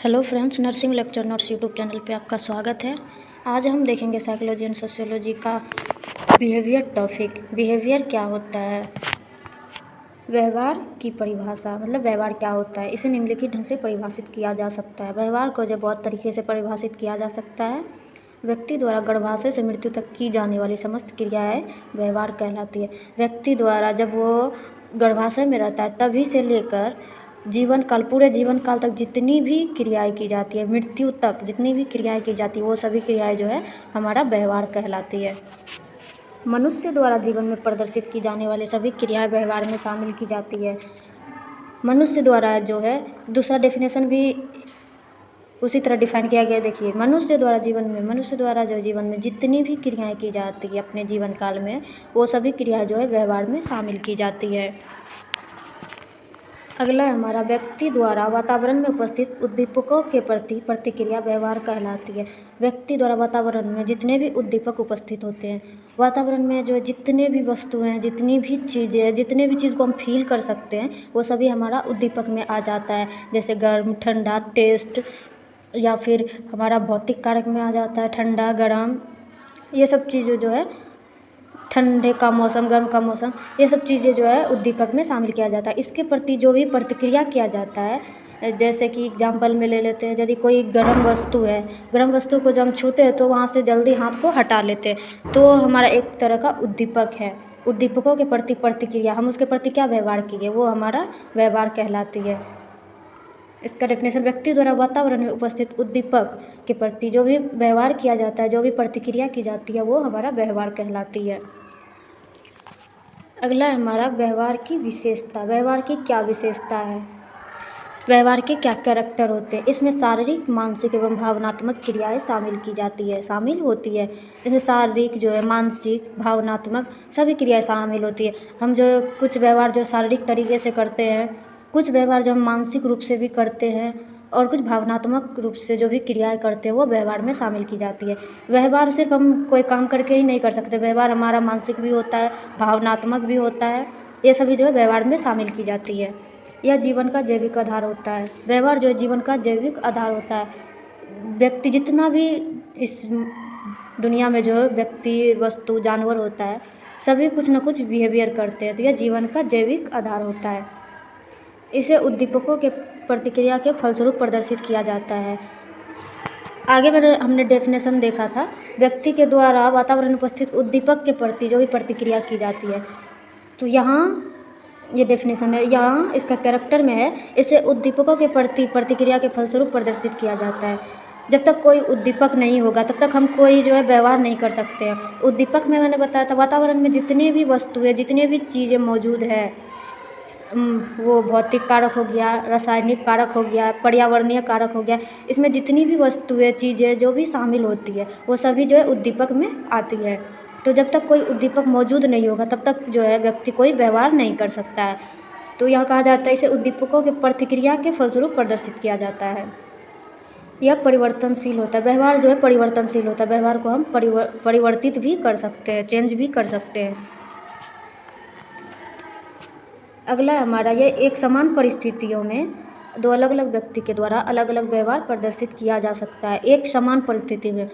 Hello friends, nursing lecture notes YouTube channel पे आपका स्वागत है। आज हम देखेंगे साइकोलॉजी एंड सोशियोलॉजी का बिहेवियर टॉपिक। बिहेवियर क्या होता है, व्यवहार की परिभाषा, मतलब व्यवहार क्या होता है, इसे निम्नलिखित ढंग से परिभाषित किया जा सकता है। व्यवहार को जो बहुत तरीके से परिभाषित किया जा सकता है। व्यक्ति द्वारा गर्भाशय से मृत्यु तक की जाने वाली समस्त क्रियाएं व्यवहार कहलाती है। व्यक्ति द्वारा जब वो गर्भाशय में रहता है तभी से लेकर जीवन काल, पूरे जीवन काल तक जितनी भी क्रियाएं की जाती है, मृत्यु तक जितनी भी क्रियाएं की जाती है, वो सभी क्रियाएं जो है हमारा व्यवहार कहलाती है। मनुष्य द्वारा जीवन में प्रदर्शित की जाने वाली सभी क्रियाएं व्यवहार में शामिल की जाती है। मनुष्य द्वारा जो है, दूसरा डेफिनेशन भी उसी तरह डिफाइन किया गया। देखिए, मनुष्य द्वारा जो जीवन में जितनी भी क्रियाएं की जाती है अपने जीवन काल में, वो सभी क्रियाएं जो है व्यवहार में शामिल की जाती है। अगला हमारा व्यक्ति द्वारा वातावरण में उपस्थित उद्दीपकों के प्रति प्रतिक्रिया व्यवहार कहलाती है। व्यक्ति द्वारा वातावरण में जितने भी उद्दीपक उपस्थित होते हैं, वातावरण में जो जितने भी वस्तुएं हैं, जितनी भी चीज़ें हैं, जितने भी चीज़ को हम फील कर सकते हैं, वो सभी हमारा उद्दीपक में आ जाता है। जैसे गर्म, ठंडा, टेस्ट, या फिर हमारा भौतिक कारक में आ जाता है ठंडा, गर्म, ये सब चीज़ें जो है, ठंडे का मौसम, गर्म का मौसम, ये सब चीज़ें जो है उद्दीपक में शामिल किया जाता है। इसके प्रति जो भी प्रतिक्रिया किया जाता है, जैसे कि एग्जाम्पल में ले लेते हैं, यदि कोई गर्म वस्तु है, गर्म वस्तु को जब हम छूते हैं तो वहाँ से जल्दी हाथ को हटा लेते हैं, तो हमारा एक तरह का उद्दीपक है। उद्दीपकों के प्रति प्रतिक्रिया, हम उसके प्रति क्या व्यवहार किए, वो हमारा व्यवहार कहलाती है। इसका डेफिनेशन, व्यक्ति द्वारा वातावरण में उपस्थित उद्दीपक के प्रति जो भी व्यवहार किया जाता है, जो भी प्रतिक्रिया की जाती है, वो हमारा व्यवहार कहलाती है। अगला हमारा व्यवहार की विशेषता। व्यवहार की क्या विशेषता है, व्यवहार के क्या कैरेक्टर होते हैं। इसमें शारीरिक, मानसिक एवं भावनात्मक क्रियाएं शामिल होती है। इसमें शारीरिक जो है, मानसिक, भावनात्मक सभी क्रियाएं शामिल होती है। हम जो कुछ व्यवहार जो शारीरिक तरीके से करते हैं, कुछ व्यवहार जो हम मानसिक रूप से भी करते हैं, और कुछ भावनात्मक रूप से जो भी क्रियाएं करते हैं, वो व्यवहार में शामिल की जाती है। व्यवहार सिर्फ हम कोई काम करके ही नहीं कर सकते, व्यवहार हमारा मानसिक भी होता है, भावनात्मक भी होता है, ये सभी जो है व्यवहार में शामिल की जाती है। यह जीवन का जैविक आधार होता है। व्यवहार जो है जीवन का जैविक आधार होता है। व्यक्ति जितना भी इस दुनिया में जो व्यक्ति, वस्तु, जानवर होता है, सभी कुछ न कुछ बिहेवियर करते हैं, तो यह जीवन का जैविक आधार होता है। इसे उद्दीपकों के प्रतिक्रिया के फलस्वरूप प्रदर्शित किया जाता है। आगे हमने डेफिनेशन देखा था, व्यक्ति के द्वारा वातावरण में उपस्थित उद्दीपक के प्रति जो भी प्रतिक्रिया की जाती है, तो यहाँ ये डेफिनेशन है, यहाँ इसका कैरेक्टर में है, इसे उद्दीपकों के प्रति प्रतिक्रिया के फलस्वरूप प्रदर्शित किया जाता है। जब तक कोई उद्दीपक नहीं होगा तब तक हम कोई जो है व्यवहार नहीं कर सकते हैं। उद्दीपक में मैंने बताया था, वातावरण में जितने भी वस्तुएं, जितने भी चीज़ें मौजूद है, वो भौतिक कारक हो गया, रासायनिक कारक हो गया, पर्यावरणीय कारक हो गया, इसमें जितनी भी वस्तुएं, चीज़ें जो भी शामिल होती है, वो सभी जो है उद्दीपक में आती है। तो जब तक कोई उद्दीपक मौजूद नहीं होगा तब तक जो है व्यक्ति कोई व्यवहार नहीं कर सकता है। तो यहाँ कहा जाता है, इसे उद्दीपकों के प्रतिक्रिया के फलस्वरूप प्रदर्शित किया जाता है। यह परिवर्तनशील होता है। व्यवहार जो है परिवर्तनशील होता है। व्यवहार को हम परिवर्तित भी कर सकते हैं, चेंज भी कर सकते हैं। अगला हमारा, ये एक समान परिस्थितियों में दो अलग अलग व्यक्ति के द्वारा अलग अलग व्यवहार प्रदर्शित किया जा सकता है। एक समान परिस्थिति में,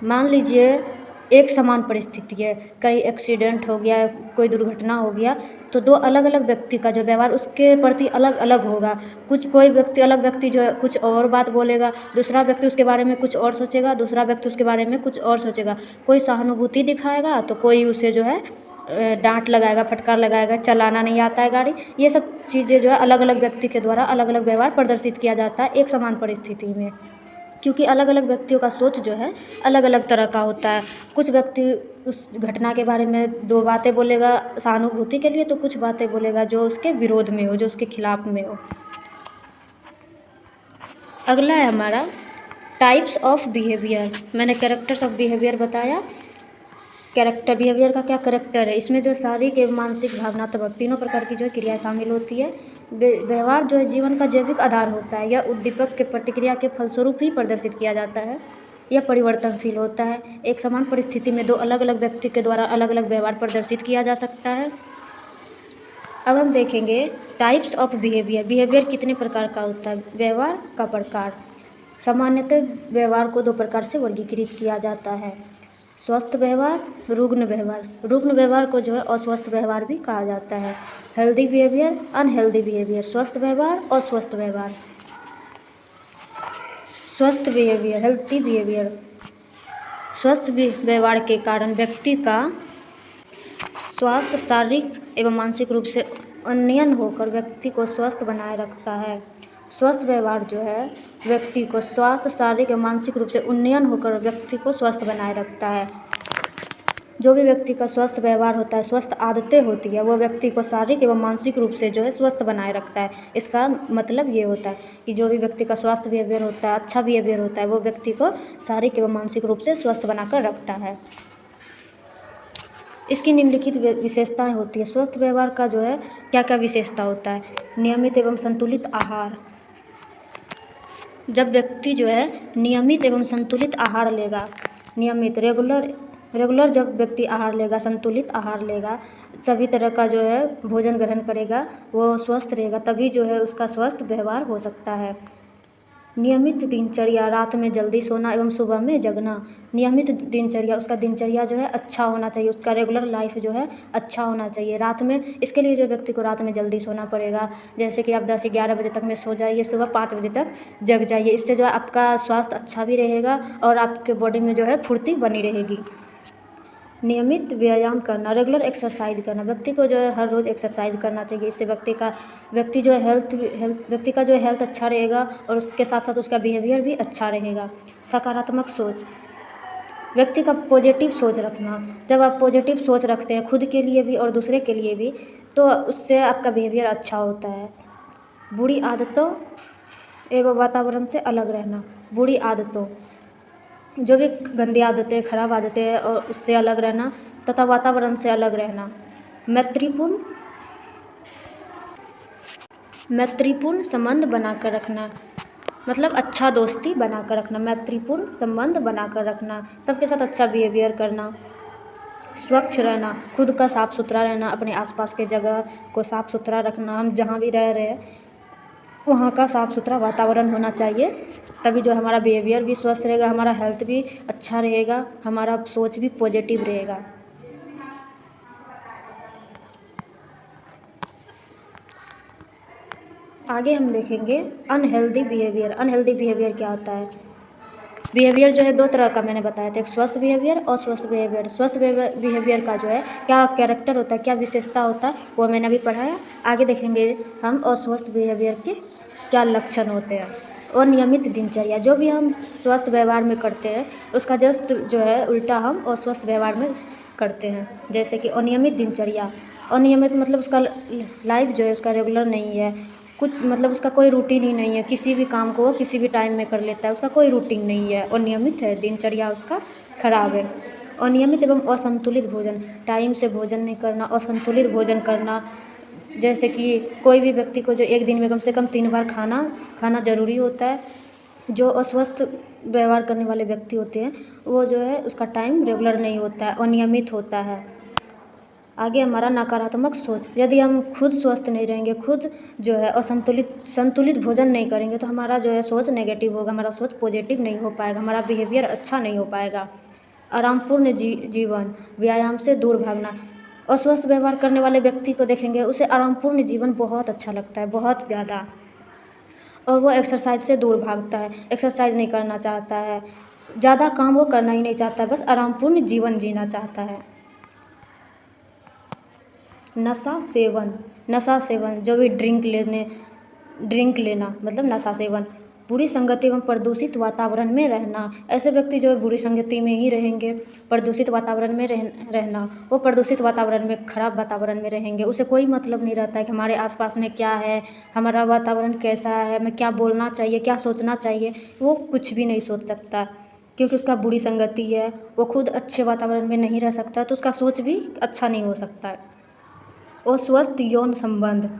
मान लीजिए एक समान परिस्थिति है, कहीं एक्सीडेंट हो गया, कोई दुर्घटना हो गया, तो दो अलग अलग व्यक्ति का जो व्यवहार उसके प्रति अलग अलग होगा। कोई व्यक्ति, अलग व्यक्ति जो है कुछ और बात बोलेगा, दूसरा व्यक्ति उसके बारे में कुछ और सोचेगा, दूसरा व्यक्ति उसके बारे में कुछ और सोचेगा। कोई सहानुभूति दिखाएगा तो कोई उसे जो है डांट लगाएगा, फटकार लगाएगा, चलाना नहीं आता है गाड़ी। ये सब चीज़ें जो है अलग अलग व्यक्ति के द्वारा अलग अलग व्यवहार प्रदर्शित किया जाता है एक समान परिस्थिति में, क्योंकि अलग अलग व्यक्तियों का सोच जो है अलग अलग तरह का होता है। कुछ व्यक्ति उस घटना के बारे में दो बातें बोलेगा सहानुभूति के लिए, तो कुछ बातें बोलेगा जो उसके विरोध में हो, जो उसके खिलाफ में हो। अगला है हमारा टाइप्स ऑफ बिहेवियर। मैंने कैरेक्टर्स ऑफ बिहेवियर बताया। कैरेक्टर, बिहेवियर का क्या कैरेक्टर है, इसमें जो शारीरिक एवं मानसिक, भावनात्मक तीनों प्रकार की जो क्रियाएं शामिल होती है। व्यवहार जो है जीवन का जैविक आधार होता है। यह उद्दीपक के प्रतिक्रिया के फलस्वरूप ही प्रदर्शित किया जाता है। यह परिवर्तनशील होता है। एक समान परिस्थिति में दो अलग अलग व्यक्ति के द्वारा अलग अलग व्यवहार प्रदर्शित किया जा सकता है। अब हम देखेंगे टाइप्स ऑफ बिहेवियर। बिहेवियर कितने प्रकार का होता है, व्यवहार का प्रकार। सामान्यतः व्यवहार को 2 प्रकार से वर्गीकृत किया जाता है, स्वस्थ व्यवहार, रुग्ण व्यवहार। रुग्ण व्यवहार को जो है अस्वस्थ व्यवहार भी कहा जाता है। हेल्दी बिहेवियर, अनहेल्दी बिहेवियर, स्वस्थ व्यवहार, अस्वस्थ व्यवहार। स्वस्थ बिहेवियर, हेल्थी बिहेवियर। स्वस्थ व्यवहार के कारण व्यक्ति का स्वास्थ्य शारीरिक एवं मानसिक रूप से उन्नयन होकर व्यक्ति को स्वस्थ बनाए रखता है। स्वस्थ व्यवहार जो है व्यक्ति को स्वास्थ्य शारीरिक एवं मानसिक रूप से उन्नयन होकर व्यक्ति को स्वस्थ बनाए रखता है। जो भी व्यक्ति का स्वस्थ व्यवहार होता है, स्वस्थ आदतें होती है, वो व्यक्ति को शारीरिक एवं मानसिक रूप से जो है स्वस्थ बनाए रखता है। इसका मतलब ये होता है कि जो भी व्यक्ति का स्वास्थ्य बिहेवियर होता है, अच्छा बिहेवियर होता है, वो व्यक्ति को शारीरिक एवं मानसिक रूप से स्वस्थ बनाकर रखता है। इसकी निम्नलिखित विशेषताएं होती है। स्वस्थ व्यवहार का जो है क्या क्या विशेषता होता है? नियमित एवं संतुलित आहार। जब व्यक्ति जो है नियमित एवं संतुलित आहार लेगा, नियमित रेगुलर जब व्यक्ति आहार लेगा, संतुलित आहार लेगा, सभी तरह का जो है भोजन ग्रहण करेगा, वो स्वस्थ रहेगा, तभी जो है उसका स्वस्थ व्यवहार हो सकता है। नियमित दिनचर्या, रात में जल्दी सोना एवं सुबह में जगना। नियमित दिनचर्या, उसका दिनचर्या जो है अच्छा होना चाहिए, उसका रेगुलर लाइफ जो है अच्छा होना चाहिए। रात में, इसके लिए जो व्यक्ति को रात में जल्दी सोना पड़ेगा, जैसे कि आप 10-11 बजे तक में सो जाइए, सुबह 5 बजे तक जग जाइए। इससे जो है आपका स्वास्थ्य अच्छा भी रहेगा और आपके बॉडी में जो है फुर्ती बनी रहेगी। नियमित व्यायाम करना, रेगुलर एक्सरसाइज करना। व्यक्ति को जो है हर रोज़ एक्सरसाइज करना चाहिए। इससे व्यक्ति का जो है हेल्थ अच्छा रहेगा और उसके साथ साथ उसका बिहेवियर भी अच्छा रहेगा। सकारात्मक सोच, व्यक्ति का पॉजिटिव सोच रखना। जब आप पॉजिटिव सोच रखते हैं खुद के लिए भी और दूसरे के लिए भी, तो उससे आपका बिहेवियर अच्छा होता है। बुरी आदतों एवं वातावरण से अलग रहना। बुरी आदतों, जो भी गंदी आदतें, खराब आदतें हैं, और उससे अलग रहना तथा वातावरण से अलग रहना। मैत्रीपूर्ण संबंध बनाकर रखना, मतलब अच्छा दोस्ती बनाकर रखना। मैत्रीपूर्ण संबंध बनाकर रखना, सबके साथ अच्छा बिहेवियर करना। स्वच्छ रहना, खुद का साफ़ सुथरा रहना, अपने आसपास के जगह को साफ़ सुथरा रखना। हम जहाँ भी रह रहे हैं वहाँ का साफ़ सुथरा वातावरण होना चाहिए, तभी जो हमारा बिहेवियर भी स्वस्थ रहेगा, हमारा हेल्थ भी अच्छा रहेगा, हमारा सोच भी पॉजिटिव रहेगा। आगे हम देखेंगे अनहेल्दी बिहेवियर। अनहेल्दी बिहेवियर क्या होता है? बिहेवियर जो है 2 तरह का मैंने बताया था, एक स्वस्थ बिहेवियर और अस्वस्थ बिहेवियर। स्वस्थ बिहेवियर का जो है क्या कैरेक्टर होता है, क्या विशेषता होता है, वो मैंने अभी पढ़ाया। आगे देखेंगे हम अस्वस्थ बिहेवियर के क्या लक्षण होते हैं। और नियमित दिनचर्या, जो भी हम स्वस्थ व्यवहार में करते हैं उसका जस्ट जो है उल्टा हम अस्वस्थ व्यवहार में करते हैं। जैसे कि अनियमित दिनचर्या, अनियमित मतलब उसका लाइफ जो है उसका रेगुलर नहीं है, कुछ मतलब उसका कोई रूटीन ही नहीं है, किसी भी काम को वो किसी भी टाइम में कर लेता है, उसका कोई रूटीन नहीं है, अनियमित है, दिनचर्या उसका खराब है। अनियमित एवं असंतुलित भोजन, टाइम से भोजन नहीं करना, असंतुलित भोजन करना। जैसे कि कोई भी व्यक्ति को जो एक दिन में कम से कम 3 बार खाना ज़रूरी होता है। जो अस्वस्थ व्यवहार करने वाले व्यक्ति होते हैं वो जो है उसका टाइम रेगुलर नहीं होता है, अनियमित होता है। आगे हमारा नकारात्मक सोच, यदि हम खुद स्वस्थ नहीं रहेंगे, खुद जो है संतुलित भोजन नहीं करेंगे, तो हमारा जो है सोच नेगेटिव होगा, हमारा सोच पॉजिटिव नहीं हो पाएगा, हमारा बिहेवियर अच्छा नहीं हो पाएगा। आरामपूर्ण जीवन, व्यायाम से दूर भागना। अस्वस्थ व्यवहार करने वाले व्यक्ति को देखेंगे उसे आरामपूर्ण जीवन बहुत अच्छा लगता है, बहुत ज़्यादा, और वो एक्सरसाइज से दूर भागता है, एक्सरसाइज नहीं करना चाहता है, ज़्यादा काम वो करना ही नहीं चाहता, बस आरामपूर्ण जीवन जीना चाहता है। नशा सेवन, जो भी ड्रिंक लेना मतलब नशा सेवन। बुरी संगति एवं प्रदूषित वातावरण में रहना, ऐसे व्यक्ति जो है बुरी संगति में ही रहेंगे। प्रदूषित वातावरण में रहना, वो प्रदूषित वातावरण में, खराब वातावरण में रहेंगे, उसे कोई मतलब नहीं रहता है कि हमारे आसपास में क्या है, हमारा वातावरण कैसा है, हमें क्या बोलना चाहिए, क्या सोचना चाहिए, वो कुछ भी नहीं सोच सकता, क्योंकि उसका बुरी संगति है, वो खुद अच्छे वातावरण में नहीं रह सकता, तो उसका सोच भी अच्छा नहीं हो सकता है। अस्वस्थ यौन संबंध,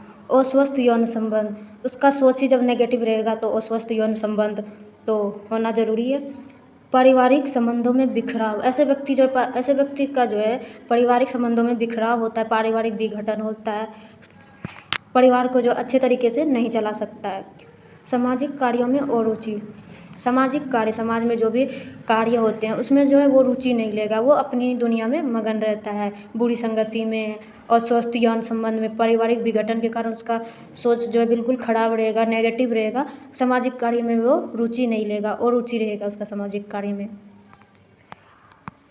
उसका सोच ही जब नेगेटिव रहेगा तो अस्वस्थ यौन संबंध तो होना ज़रूरी है। पारिवारिक संबंधों में बिखराव, ऐसे व्यक्ति का जो है पारिवारिक संबंधों में बिखराव होता है, पारिवारिक विघटन होता है, परिवार को जो अच्छे तरीके से नहीं चला सकता है। सामाजिक कार्यों में अरुचि, सामाजिक कार्य, समाज में जो भी कार्य होते हैं उसमें जो है वो रुचि नहीं लेगा, वो अपनी दुनिया में मगन रहता है। बुरी संगति में, अस्वस्थ यौन संबंध में, पारिवारिक विघटन के कारण उसका सोच जो है बिल्कुल खराब रहेगा, नेगेटिव रहेगा। सामाजिक कार्य में वो रुचि नहीं लेगा और रुचि रहेगा उसका सामाजिक कार्य में।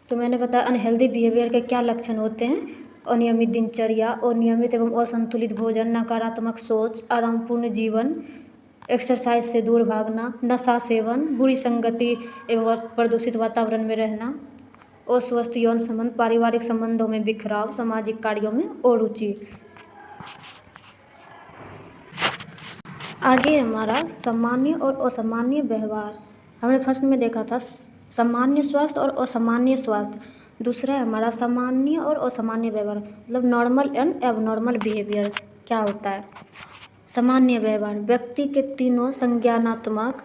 तो मैंने बताया अनहेल्दी बिहेवियर के क्या लक्षण होते हैं। अनियमित दिनचर्या, अनियमित एवं असंतुलित भोजन, नकारात्मक सोच, आरामपूर्ण जीवन, एक्सरसाइज से दूर भागना, नशा सेवन, बुरी संगति एवं प्रदूषित वातावरण में रहना, अस्वस्थ यौन संबंध, पारिवारिक संबंधों में बिखराव, सामाजिक कार्यों में अरुचि। आगे हमारा सामान्य और असामान्य व्यवहार। हमने फर्स्ट में देखा था सामान्य स्वास्थ्य और असामान्य स्वास्थ्य। दूसरा है हमारा सामान्य और असामान्य व्यवहार, मतलब नॉर्मल एंड एबनॉर्मल बिहेवियर क्या होता है। सामान्य व्यवहार व्यक्ति के तीनों संज्ञानात्मक,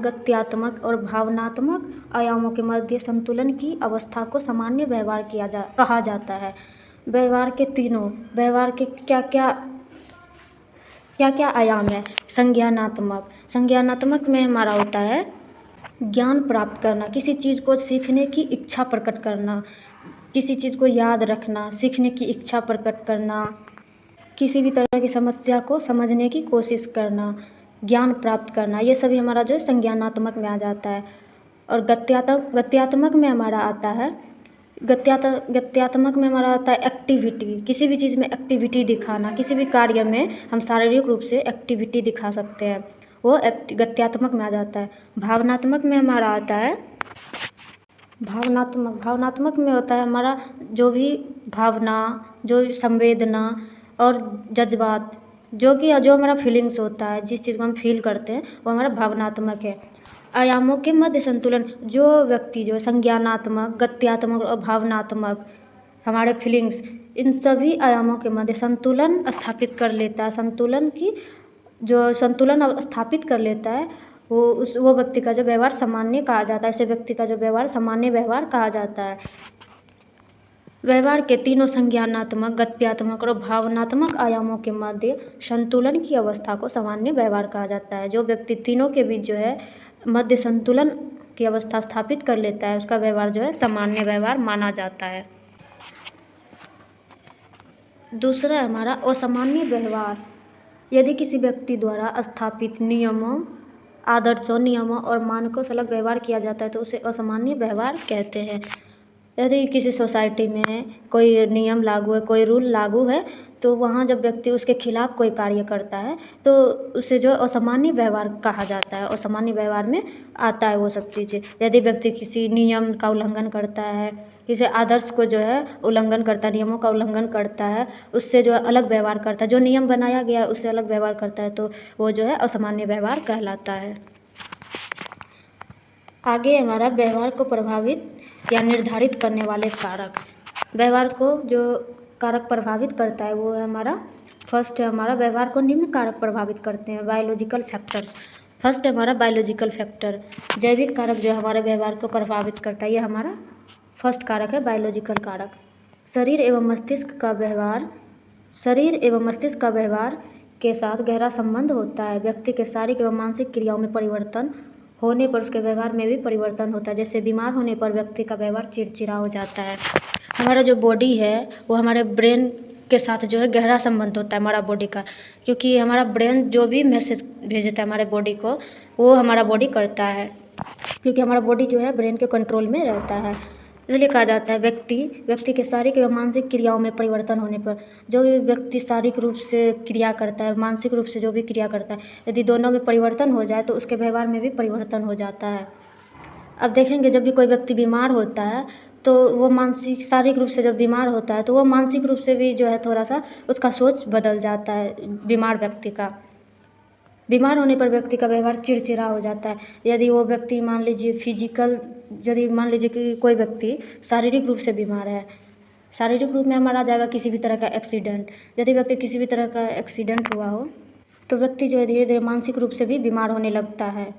गत्यात्मक और भावनात्मक आयामों के मध्य संतुलन की अवस्था को सामान्य व्यवहार कहा जाता है। व्यवहार के तीनों, व्यवहार के क्या क्या आयाम है। संज्ञानात्मक में हमारा होता है ज्ञान प्राप्त करना, किसी चीज़ को सीखने की इच्छा प्रकट करना, किसी चीज़ को याद रखना, सीखने की इच्छा प्रकट करना, किसी भी तरह की समस्या को समझने की कोशिश करना, ज्ञान प्राप्त करना, ये सभी हमारा जो है संज्ञानात्मक में आ जाता है। और गत्यात्मक में हमारा आता है गत्यात्मक में हमारा आता है एक्टिविटी, किसी भी चीज़ में एक्टिविटी दिखाना, किसी भी कार्य में हम शारीरिक रूप से एक्टिविटी दिखा सकते हैं, वो गत्यात्मक में आ जाता है। भावनात्मक में हमारा आता है भावनात्मक में होता है हमारा जो भी भावना, जो संवेदना और जज्बात, जो हमारा फीलिंग्स होता है, जिस चीज़ को हम फील करते हैं वो हमारा भावनात्मक है। आयामों के मध्य संतुलन, जो व्यक्ति जो संज्ञानात्मक, गत्यात्मक और भावनात्मक हमारे फीलिंग्स, इन सभी आयामों के मध्य संतुलन स्थापित कर लेता है, संतुलन स्थापित कर लेता है, वो व्यक्ति का जो व्यवहार सामान्य कहा जाता है। ऐसे व्यक्ति का जो व्यवहार सामान्य व्यवहार कहा जाता है। व्यवहार के तीनों संज्ञानात्मक, गत्यात्मक और भावनात्मक आयामों के मध्य संतुलन की अवस्था को सामान्य व्यवहार कहा जाता है। जो व्यक्ति तीनों के बीच जो है मध्य संतुलन की अवस्था स्थापित कर लेता है, उसका व्यवहार जो है सामान्य व्यवहार माना जाता है। दूसरा है हमारा असामान्य व्यवहार। यदि किसी व्यक्ति द्वारा स्थापित नियमों, आदर्शों, नियमों और मानकों से अलग व्यवहार किया जाता है तो उसे असामान्य व्यवहार कहते हैं। यदि किसी सोसाइटी में कोई नियम लागू है, कोई रूल लागू है, तो वहाँ जब व्यक्ति उसके खिलाफ कोई कार्य करता है तो उसे जो असामान्य व्यवहार कहा जाता है। असामान्य व्यवहार में आता है वो सब चीज़ें। यदि व्यक्ति किसी नियम का उल्लंघन करता है, किसी आदर्श को जो है उल्लंघन करता है, नियमों का उल्लंघन करता है, उससे जो है अलग व्यवहार करता है, जो नियम बनाया गया है उससे अलग व्यवहार करता है, तो वो जो है असामान्य व्यवहार कहलाता है। आगे हमारा व्यवहार को प्रभावित या निर्धारित करने वाले कारक। व्यवहार को जो कारक प्रभावित करता है वो है हमारा, फर्स्ट है हमारा व्यवहार को निम्न कारक प्रभावित करते हैं, बायोलॉजिकल फैक्टर्स। फर्स्ट है हमारा बायोलॉजिकल फैक्टर, जैविक कारक जो हमारे व्यवहार को प्रभावित करता है, ये हमारा फर्स्ट कारक है बायोलॉजिकल कारक। शरीर एवं मस्तिष्क का व्यवहार के साथ गहरा संबंध होता है। व्यक्ति के शारीरिक एवं मानसिक क्रियाओं में परिवर्तन होने पर उसके व्यवहार में भी परिवर्तन होता है। जैसे बीमार होने पर व्यक्ति का व्यवहार चिड़चिड़ा हो जाता है। हमारा जो बॉडी है वो हमारे ब्रेन के साथ जो है गहरा संबंध होता है हमारा बॉडी का, क्योंकि हमारा ब्रेन जो भी मैसेज भेजता है हमारे बॉडी को, वो हमारा बॉडी करता है, क्योंकि हमारा बॉडी जो है ब्रेन के कंट्रोल में रहता है। इसलिए कहा जाता है व्यक्ति के शारीरिक एवं मानसिक क्रियाओं में परिवर्तन होने पर, जो भी व्यक्ति शारीरिक रूप से क्रिया करता है, मानसिक रूप से जो भी क्रिया करता है, यदि दोनों में परिवर्तन हो जाए तो उसके व्यवहार में भी परिवर्तन हो जाता है। अब देखेंगे जब भी कोई व्यक्ति बीमार होता है तो वो शारीरिक रूप से जब बीमार होता है तो वो मानसिक रूप से भी जो है थोड़ा सा उसका सोच बदल जाता है। बीमार व्यक्ति का बीमार होने पर व्यक्ति का व्यवहार चिड़चिड़ा हो जाता है। यदि वो व्यक्ति मान लीजिए कि कोई व्यक्ति शारीरिक रूप से बीमार है, शारीरिक रूप में हमारा आ जाएगा किसी भी तरह का एक्सीडेंट। यदि व्यक्ति किसी भी तरह का एक्सीडेंट हुआ हो तो व्यक्ति जो है धीरे धीरे मानसिक रूप से भी बीमार होने लगता है।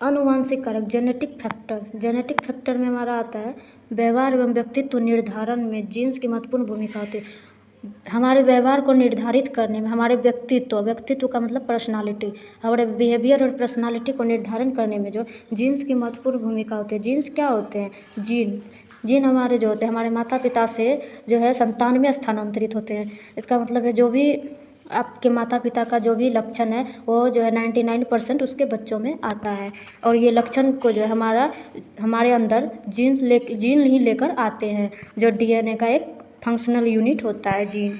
आनुवांशिक कारक, जेनेटिक फैक्टर में हमारा आता है व्यवहार एवं व्यक्तित्व निर्धारण में जीन्स की महत्वपूर्ण भूमिका होती है। हमारे व्यवहार को निर्धारित करने में, हमारे व्यक्तित्व का मतलब पर्सनालिटी, हमारे बिहेवियर और पर्सनालिटी को निर्धारण करने में जो जीन्स की महत्वपूर्ण भूमिका होती है। जीन्स क्या होते हैं? जीन हमारे जो होते हैं, हमारे माता पिता से जो है संतान में स्थानांतरित होते हैं। इसका मतलब है जो भी आपके माता पिता का जो भी लक्षण है वो जो है 99% उसके बच्चों में आता है। और ये लक्षण को जो है हमारे अंदर जीन ही लेकर आते हैं, जो DNA का एक फंक्शनल यूनिट होता है जीन।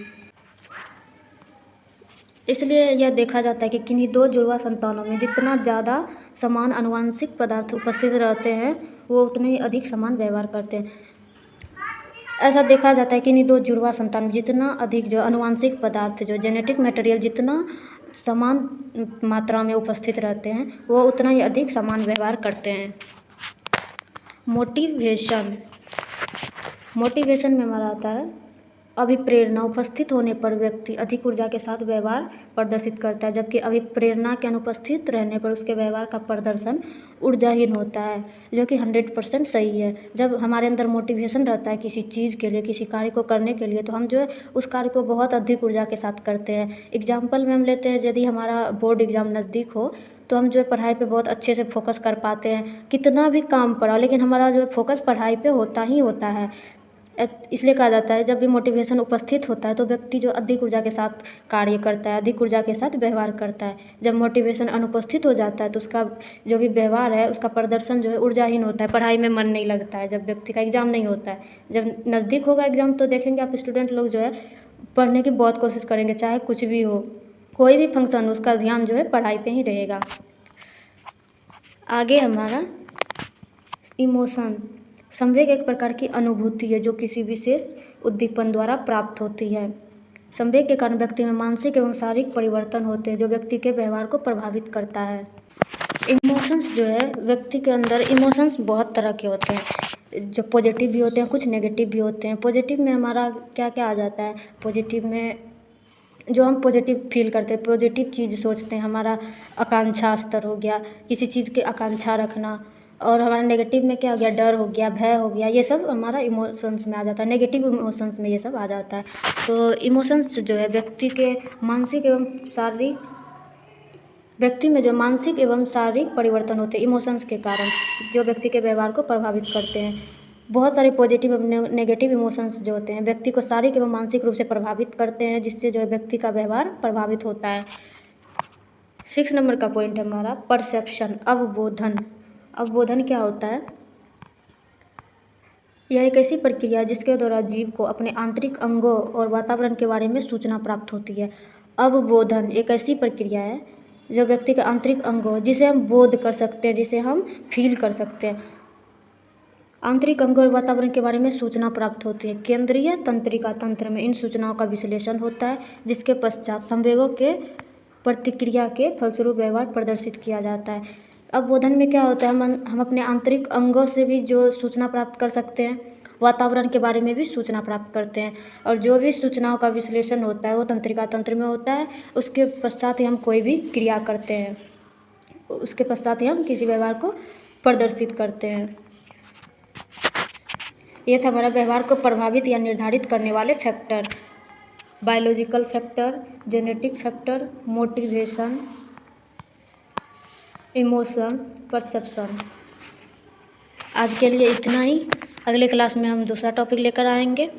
इसलिए यह देखा जाता है कि किन्हीं दो जुड़वा संतानों में जितना ज़्यादा समान आनुवंशिक पदार्थ उपस्थित रहते हैं वो उतने ही अधिक समान व्यवहार करते हैं। ऐसा देखा जाता है कि इन्हीं दो जुड़वा संतान में जितना अधिक जो आनुवंशिक पदार्थ, जो जेनेटिक मटेरियल जितना समान मात्रा में उपस्थित रहते हैं वो उतना ही अधिक समान व्यवहार करते हैं। मोटिवेशन में हमारा आता है अभिप्रेरणा उपस्थित होने पर व्यक्ति अधिक ऊर्जा के साथ व्यवहार प्रदर्शित करता है, जबकि अभिप्रेरणा के अनुपस्थित रहने पर उसके व्यवहार का प्रदर्शन ऊर्जाहीन होता है, जो कि 100% सही है। जब हमारे अंदर मोटिवेशन रहता है किसी चीज़ के लिए, किसी कार्य को करने के लिए, तो हम जो है उस कार्य को बहुत अधिक ऊर्जा के साथ करते हैं। एग्जाम्पल में हम लेते हैं, यदि हमारा बोर्ड एग्ज़ाम नज़दीक हो तो हम जो है पढ़ाई पे बहुत अच्छे से फोकस कर पाते हैं, कितना भी काम पड़ा लेकिन हमारा जो है फोकस पढ़ाई पे होता ही होता है। इसलिए कहा जाता है जब भी मोटिवेशन उपस्थित होता है तो व्यक्ति जो अधिक ऊर्जा के साथ कार्य करता है, अधिक ऊर्जा के साथ व्यवहार करता है। जब मोटिवेशन अनुपस्थित हो जाता है तो उसका जो भी व्यवहार है, उसका प्रदर्शन जो है ऊर्जाहीन होता है, पढ़ाई में मन नहीं लगता है। जब व्यक्ति का एग्ज़ाम नहीं होता है, जब नज़दीक होगा एग्ज़ाम तो देखेंगे आप स्टूडेंट लोग जो है पढ़ने की बहुत कोशिश करेंगे, चाहे कुछ भी हो, कोई भी फंक्शन हो, उसका ध्यान जो है पढ़ाई पर ही रहेगा। आगे हमारा इमोशंस। संवेग एक प्रकार की अनुभूति है जो किसी विशेष उद्दीपन द्वारा प्राप्त होती है। संवेग के कारण व्यक्ति में मानसिक एवं शारीरिक परिवर्तन होते हैं जो व्यक्ति के व्यवहार को प्रभावित करता है। इमोशंस जो है व्यक्ति के अंदर, इमोशंस बहुत तरह के होते हैं, जो पॉजिटिव भी होते हैं, कुछ नेगेटिव भी होते हैं। पॉजिटिव में हमारा क्या क्या आ जाता है? पॉजिटिव में जो हम पॉजिटिव फील करते हैं, पॉजिटिव चीज़ सोचते हैं, हमारा आकांक्षा स्तर हो गया, किसी चीज़ की आकांक्षा रखना। और हमारा नेगेटिव में क्या हो गया? डर हो गया, भय हो गया, ये सब हमारा इमोशंस में आ जाता है, नेगेटिव इमोशंस में ये सब आ जाता है। तो इमोशंस जो है व्यक्ति में जो मानसिक एवं शारीरिक परिवर्तन होते हैं इमोशंस के कारण, जो व्यक्ति के व्यवहार को प्रभावित करते हैं। बहुत सारे पॉजिटिव एवं नेगेटिव इमोशंस जो होते हैं व्यक्ति को शारीरिक एवं मानसिक रूप से प्रभावित करते हैं, जिससे जो है व्यक्ति का व्यवहार प्रभावित होता है। 6 नंबर का पॉइंट है हमारा परसेप्शन, अवबोधन क्या होता है? यह एक ऐसी प्रक्रिया है जिसके द्वारा जीव को अपने आंतरिक अंगों और वातावरण के बारे में सूचना प्राप्त होती है। अवबोधन एक ऐसी प्रक्रिया है जो व्यक्ति के आंतरिक अंगों, जिसे हम बोध कर सकते हैं, जिसे हम फील कर सकते हैं, आंतरिक अंगों और वातावरण के बारे में सूचना प्राप्त होती है। केंद्रीय तंत्रिका तंत्र में इन सूचनाओं का विश्लेषण होता है, जिसके पश्चात संवेगों के प्रतिक्रिया के फलस्वरूप व्यवहार प्रदर्शित किया जाता है। अवबोधन में क्या होता है? हम अपने आंतरिक अंगों से भी जो सूचना प्राप्त कर सकते हैं, वातावरण के बारे में भी सूचना प्राप्त करते हैं, और जो भी सूचनाओं का विश्लेषण होता है वो तंत्रिका तंत्र में होता है। उसके पश्चात ही हम कोई भी क्रिया करते हैं, उसके पश्चात ही हम किसी व्यवहार को प्रदर्शित करते हैं। ये था हमारा व्यवहार को प्रभावित या निर्धारित करने वाले factor: biological factor, genetic factor, motivation, emotions, perception. आज के लिए इतना ही। अगले क्लास में हम दूसरा टॉपिक लेकर आएंगे।